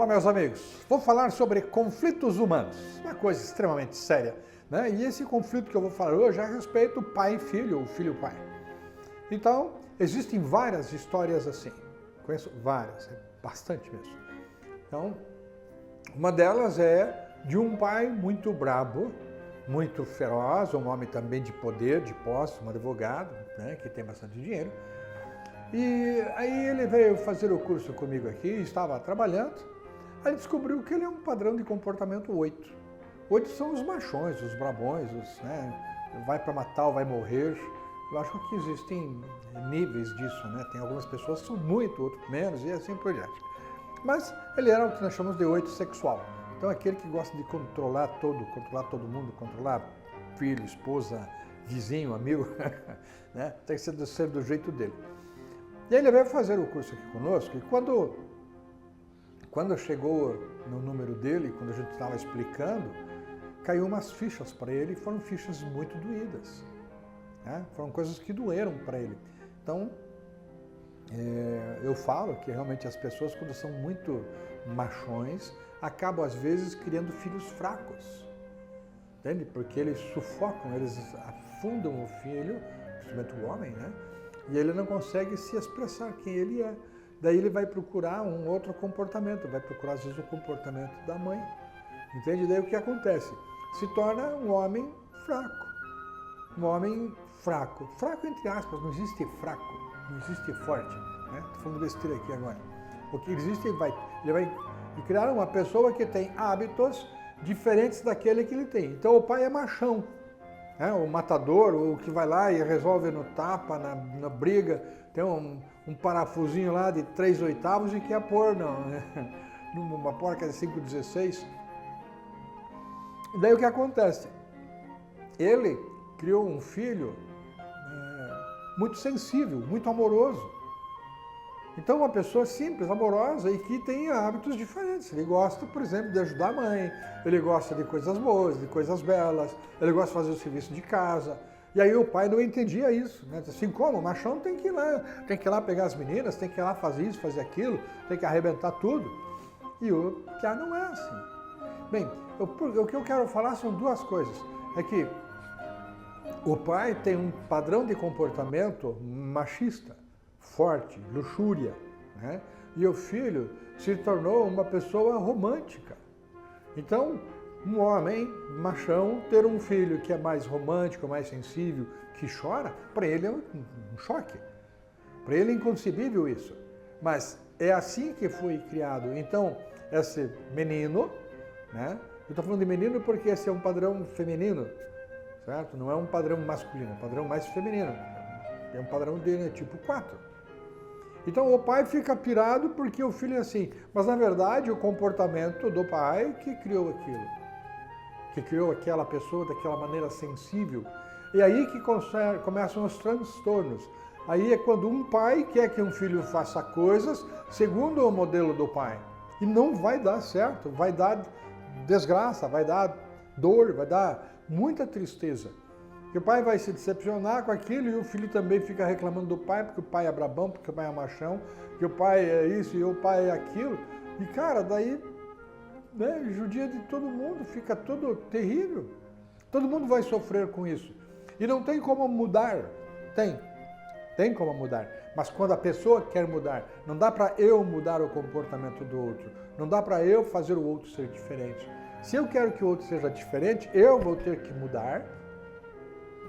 Olá, meus amigos. Vou falar sobre conflitos humanos, uma coisa extremamente séria, né? E esse conflito que eu vou falar hoje é a respeito pai e filho, ou filho-pai. Então, existem várias histórias assim. Conheço várias, bastante mesmo. Então, uma delas é de um pai muito brabo, muito feroz, um homem também de poder, de posse, um advogado, né, que tem bastante dinheiro. E aí ele veio fazer o curso comigo aqui, estava trabalhando. Aí descobriu que ele é um padrão de comportamento 8. 8 são os machões, os brabões, vai para matar ou vai morrer. Eu acho que existem níveis disso, né? Tem algumas pessoas que são muito, outras menos e assim por diante. Mas ele era o que nós chamamos de 8 sexual. Então aquele que gosta de controlar todo mundo, controlar filho, esposa, vizinho, amigo, né? Tem que ser do jeito dele. E aí ele veio fazer o curso aqui conosco e quando chegou no número dele, quando a gente estava explicando, caiu umas fichas para ele e foram fichas muito doídas. Né? Foram coisas que doeram para ele. Então, eu falo que realmente as pessoas, quando são muito machões, acabam às vezes criando filhos fracos. Entende? Porque eles sufocam, eles afundam o filho, principalmente o homem, né? E ele não consegue se expressar quem ele é. Daí ele vai procurar um outro comportamento, vai procurar às vezes o comportamento da mãe. Entende? Daí o que acontece? Se torna um homem fraco. Um homem fraco. Fraco entre aspas, não existe fraco, não existe forte. Estou falando besteira aqui agora. O que existe, ele vai criar uma pessoa que tem hábitos diferentes daquele que ele tem. Então o pai é machão. O matador, o que vai lá e resolve no tapa, na briga, tem um parafusinho lá de 3/8 e quer pôr numa porca de 5/16. E daí o que acontece? Ele criou um filho muito sensível, muito amoroso. Então uma pessoa simples, amorosa e que tem hábitos diferentes. Ele gosta, por exemplo, de ajudar a mãe, ele gosta de coisas boas, de coisas belas, ele gosta de fazer o serviço de casa. E aí o pai não entendia isso, né? Assim como o machão tem que ir lá pegar as meninas, tem que ir lá fazer isso, fazer aquilo, tem que arrebentar tudo. E o piá não é assim. Bem, o que eu quero falar são duas coisas. É que o pai tem um padrão de comportamento machista, forte, luxúria, né? E o filho se tornou uma pessoa romântica. Então, um homem machão ter um filho que é mais romântico, mais sensível, que chora, para ele é um choque. Para ele é inconcebível isso. Mas é assim que foi criado. Então, esse menino, né? Eu estou falando de menino porque esse é um padrão feminino, certo? Não é um padrão masculino, é um padrão mais feminino. É um padrão de tipo 4. Então o pai fica pirado porque o filho é assim. Mas na verdade o comportamento do pai que criou aquilo. Que criou aquela pessoa daquela maneira sensível. E aí que começam os transtornos. Aí é quando um pai quer que um filho faça coisas segundo o modelo do pai. E não vai dar certo, vai dar desgraça, vai dar dor, vai dar muita tristeza. Que o pai vai se decepcionar com aquilo e o filho também fica reclamando do pai, porque o pai é brabão, porque o pai é machão, que o pai é isso e o pai é aquilo. E cara, daí judia de todo mundo, fica tudo terrível. Todo mundo vai sofrer com isso. E não tem como mudar. Tem como mudar. Mas quando a pessoa quer mudar, não dá para eu mudar o comportamento do outro. Não dá para eu fazer o outro ser diferente. Se eu quero que o outro seja diferente, eu vou ter que mudar.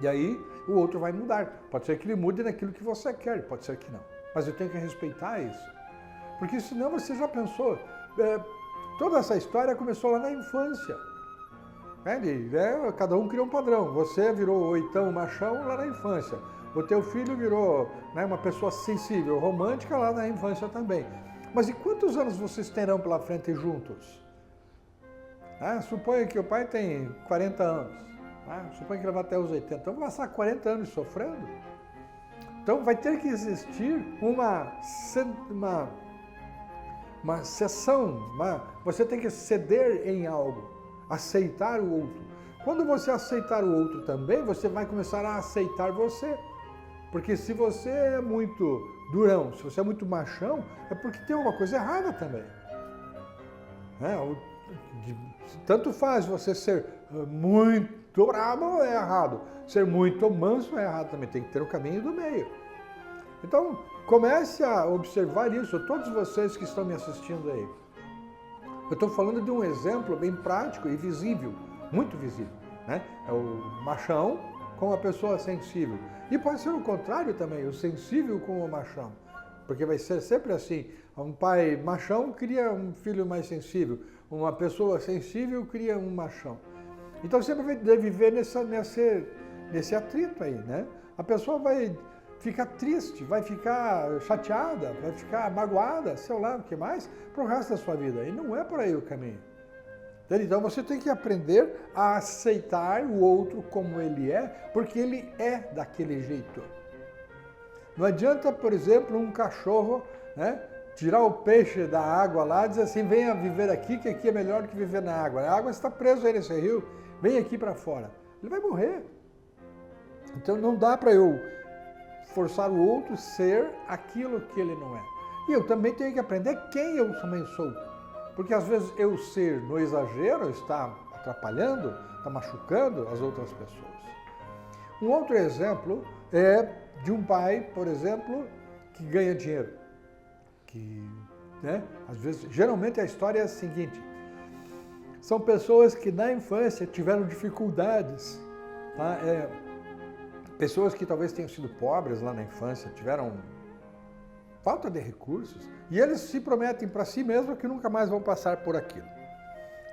E aí o outro vai mudar. Pode ser que ele mude naquilo que você quer, pode ser que não. Mas eu tenho que respeitar isso. Porque senão você já pensou, toda essa história começou lá na infância. Cada um criou um padrão. Você virou oitão, machão lá na infância. O teu filho virou uma pessoa sensível, romântica lá na infância também. Mas e quantos anos vocês terão pela frente juntos? Suponha que o pai tem 40 anos. Suponha que ele vai até os 80. Então vai passar 40 anos sofrendo. Então vai ter que existir uma cessão. Você tem que ceder em algo. Aceitar o outro. Quando você aceitar o outro também, você vai começar a aceitar você. Porque se você é muito durão, se você é muito machão, é porque tem alguma coisa errada também. né? Tanto faz você ser muito bravo, é errado. Ser muito manso é errado também. Tem que ter o caminho do meio. Então, comece a observar isso. Todos vocês que estão me assistindo aí. Eu estou falando de um exemplo bem prático e visível. Muito visível, né? É o machão com a pessoa sensível. E pode ser o contrário também, o sensível com o machão. Porque vai ser sempre assim. Um pai machão cria um filho mais sensível. Uma pessoa sensível cria um machão. Então sempre vai viver nesse atrito aí, né? A pessoa vai ficar triste, vai ficar chateada, vai ficar magoada, sei lá o que mais, para o resto da sua vida. E não é por aí o caminho. Então você tem que aprender a aceitar o outro como ele é, porque ele é daquele jeito. Não adianta, por exemplo, um cachorro, né, tirar o peixe da água lá e dizer assim, venha viver aqui, que aqui é melhor do que viver na água. A água está presa aí nesse rio, vem aqui para fora. Ele vai morrer. Então não dá para eu forçar o outro a ser aquilo que ele não é. E eu também tenho que aprender quem eu também sou. Porque às vezes eu ser no exagero está atrapalhando, está machucando as outras pessoas. Um outro exemplo é de um pai, por exemplo, que ganha dinheiro. Que, né, às vezes, geralmente a história é a seguinte. São pessoas que na infância tiveram dificuldades, tá? Pessoas que talvez tenham sido pobres lá na infância, tiveram falta de recursos, e eles se prometem para si mesmos que nunca mais vão passar por aquilo.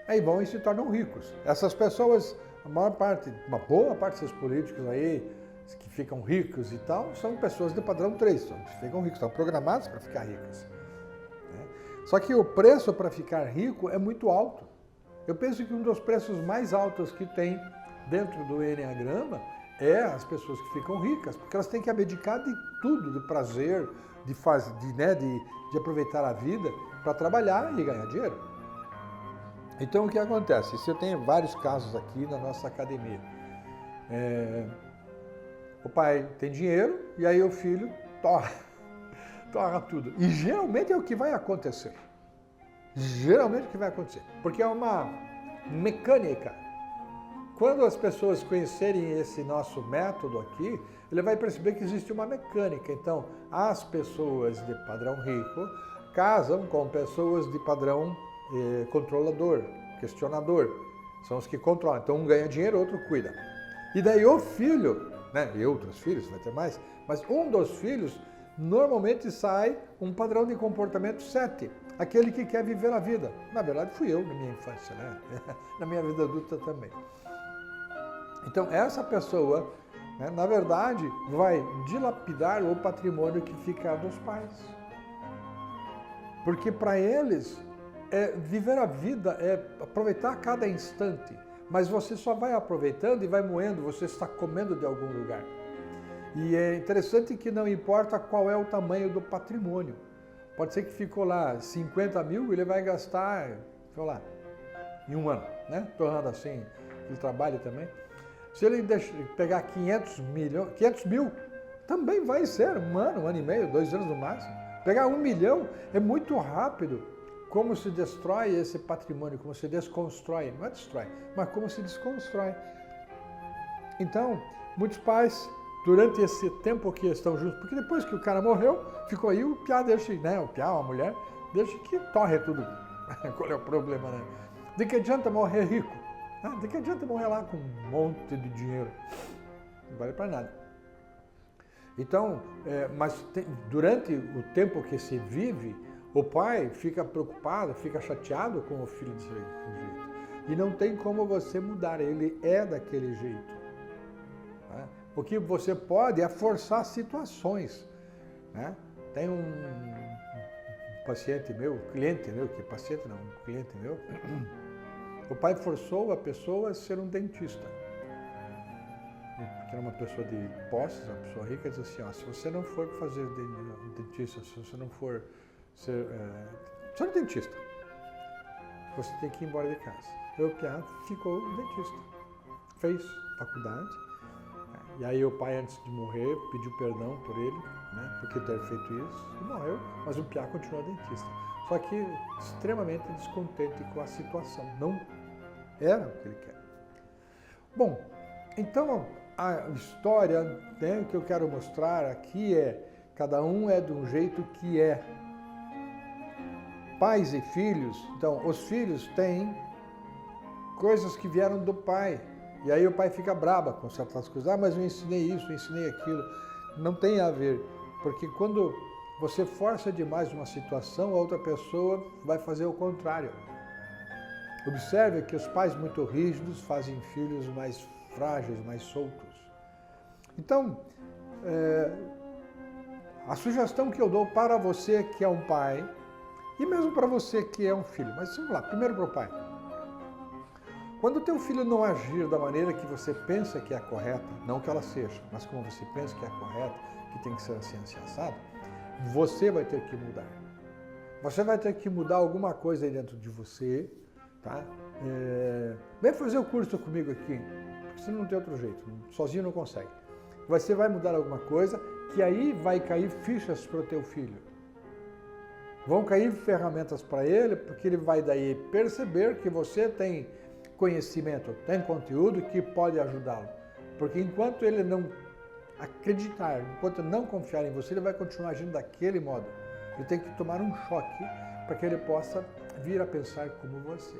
Aí vão e se tornam ricos. Essas pessoas, a maior parte, uma boa parte dos políticos aí, que ficam ricos e tal, são pessoas de padrão 3, ficam ricos, estão programados para ficar ricas. Né? Só que o preço para ficar rico é muito alto. Eu penso que um dos preços mais altos que tem dentro do Enneagrama é as pessoas que ficam ricas, porque elas têm que abdicar de tudo, de prazer, de aproveitar a vida para trabalhar e ganhar dinheiro. Então o que acontece? Isso eu tenho vários casos aqui na nossa academia. O pai tem dinheiro e aí o filho torra tudo. E geralmente é o que vai acontecer. Geralmente é o que vai acontecer. Porque é uma mecânica. Quando as pessoas conhecerem esse nosso método aqui, ele vai perceber que existe uma mecânica. Então, as pessoas de padrão rico casam com pessoas de padrão controlador, questionador. São os que controlam. Então, um ganha dinheiro, outro cuida. E daí o filho, né, e outros filhos, vai ter mais, mas um dos filhos normalmente sai um padrão de comportamento 7, aquele que quer viver a vida. Na verdade, fui eu na minha infância, né? Na minha vida adulta também. Então, essa pessoa, né, na verdade, vai dilapidar o patrimônio que fica dos pais. Porque para eles, viver a vida é aproveitar cada instante. Mas você só vai aproveitando e vai moendo, você está comendo de algum lugar. E é interessante que não importa qual é o tamanho do patrimônio. Pode ser que ficou lá 50 mil e ele vai gastar, sei lá, em um ano, né? Tornando assim, ele trabalha também. Se ele pegar 500 mil, também vai ser um ano e meio, 2 anos no máximo. Pegar 1 milhão é muito rápido. Como se destrói esse patrimônio, como se desconstrói, não é destrói, mas como se desconstrói. Então, muitos pais, durante esse tempo que estão juntos, porque depois que o cara morreu, ficou aí, o piá deixa, né, o piá, a mulher, deixa que torre tudo. Qual é o problema, né? De que adianta morrer rico? De que adianta morrer lá com um monte de dinheiro? Não vale para nada. Então, mas durante o tempo que se vive, o pai fica preocupado, fica chateado com o filho desse jeito. E não tem como você mudar, ele é daquele jeito. Né? O que você pode é forçar situações. Né? Tem um paciente meu, cliente meu, que paciente não, um cliente meu, o pai forçou a pessoa a ser um dentista. Porque era uma pessoa de posses, uma pessoa rica, diz assim, se você não for fazer dentista, se você não for ser um dentista, você tem que ir embora de casa. E o piá ficou dentista, fez faculdade, e aí o pai, antes de morrer, pediu perdão por ele, né, por ter feito isso, e morreu, mas o piá continuou dentista. só que extremamente descontente com a situação. Não era o que ele quer. Bom, então a história, né, que eu quero mostrar aqui é: cada um é de um jeito que é. Pais e filhos, então os filhos têm coisas que vieram do pai. E aí o pai fica braba com certas coisas. Ah, mas eu ensinei isso, eu ensinei aquilo. Não tem a ver, porque quando você força demais uma situação, a outra pessoa vai fazer o contrário. Observe que os pais muito rígidos fazem filhos mais frágeis, mais soltos. Então, a sugestão que eu dou para você que é um pai, e mesmo para você que é um filho, mas vamos lá, primeiro para o pai. Quando o teu filho não agir da maneira que você pensa que é a correta, não que ela seja, mas como você pensa que é a correta, que tem que ser assim, assim, assado, você vai ter que mudar. Você vai ter que mudar alguma coisa aí dentro de você, tá? Vem fazer o curso comigo aqui, porque você não tem outro jeito, sozinho não consegue. Você vai mudar alguma coisa, que aí vai cair fichas para o teu filho. Vão cair ferramentas para ele, porque ele vai daí perceber que você tem conhecimento, tem conteúdo que pode ajudá-lo. Porque enquanto ele não acreditar, enquanto não confiar em você, ele vai continuar agindo daquele modo. Ele tem que tomar um choque para que ele possa vir a pensar como você.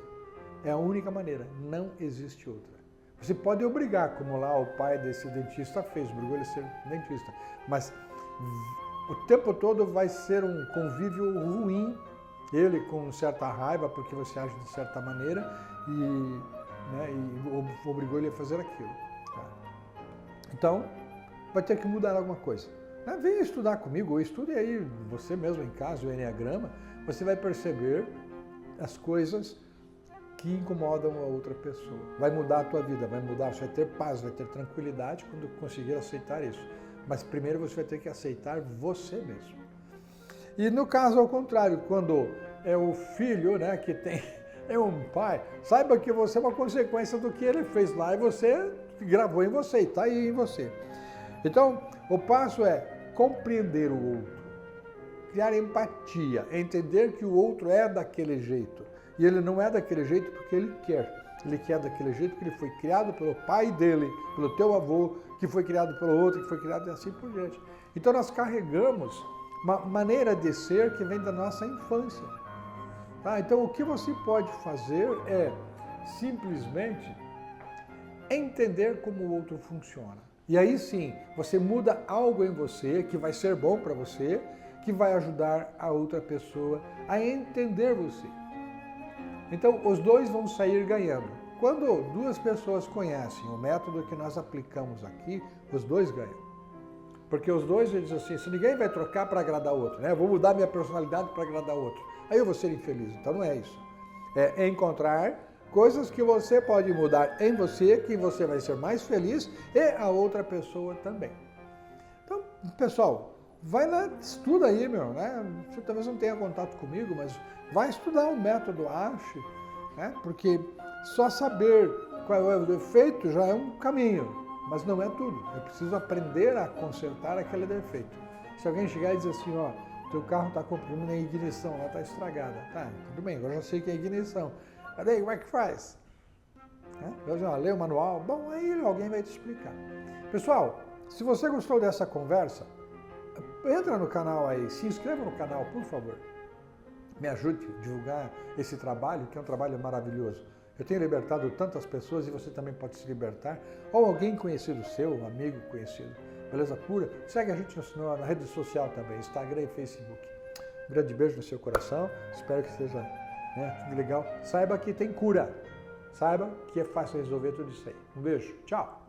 É a única maneira, não existe outra. Você pode obrigar, como lá o pai desse dentista fez, obrigou ele a ser dentista, mas o tempo todo vai ser um convívio ruim, ele com certa raiva porque você age de certa maneira e obrigou ele a fazer aquilo. Tá? Então, vai ter que mudar alguma coisa. Venha estudar comigo, ou estude aí você mesmo em casa, o Enneagrama, você vai perceber as coisas que incomodam a outra pessoa. Vai mudar a tua vida, vai mudar, você vai ter paz, vai ter tranquilidade quando conseguir aceitar isso. Mas primeiro você vai ter que aceitar você mesmo. E no caso ao contrário, quando é o filho, né, que é um pai, saiba que você é uma consequência do que ele fez lá e você gravou em você e está aí em você. Então, o passo é compreender o outro, criar empatia, entender que o outro é daquele jeito. E ele não é daquele jeito porque ele quer. Ele quer daquele jeito porque ele foi criado pelo pai dele, pelo teu avô, que foi criado pelo outro, que foi criado e assim por diante. Então nós carregamos uma maneira de ser que vem da nossa infância. Tá? Então o que você pode fazer é simplesmente entender como o outro funciona. E aí sim, você muda algo em você que vai ser bom para você, que vai ajudar a outra pessoa a entender você. Então, os dois vão sair ganhando. Quando duas pessoas conhecem o método que nós aplicamos aqui, os dois ganham. Porque os dois dizem assim, se ninguém vai trocar para agradar o outro, né? Eu vou mudar minha personalidade para agradar o outro. Aí eu vou ser infeliz. Então não é isso. É encontrar coisas que você pode mudar em você, que você vai ser mais feliz e a outra pessoa também. Então, pessoal, vai lá, estuda aí, né? Você talvez não tenha contato comigo, mas vai estudar o método ASH, né? Porque só saber qual é o defeito já é um caminho, mas não é tudo. É preciso aprender a consertar aquele defeito. Se alguém chegar e dizer assim, ó, teu carro está com problema na ignição, ela está estragada. Tá, tudo bem, agora já sei que é ignição. Cadê? Como é que faz? Lê o manual. Bom, aí alguém vai te explicar. Pessoal, se você gostou dessa conversa, entra no canal aí, se inscreva no canal, por favor. Me ajude a divulgar esse trabalho, que é um trabalho maravilhoso. Eu tenho libertado tantas pessoas e você também pode se libertar. Ou alguém conhecido seu, um amigo conhecido. Beleza pura? Segue a gente na rede social também, Instagram e Facebook. Um grande beijo no seu coração. Espero que seja tudo legal. Saiba que tem cura. Saiba que é fácil resolver tudo isso aí. Um beijo. Tchau.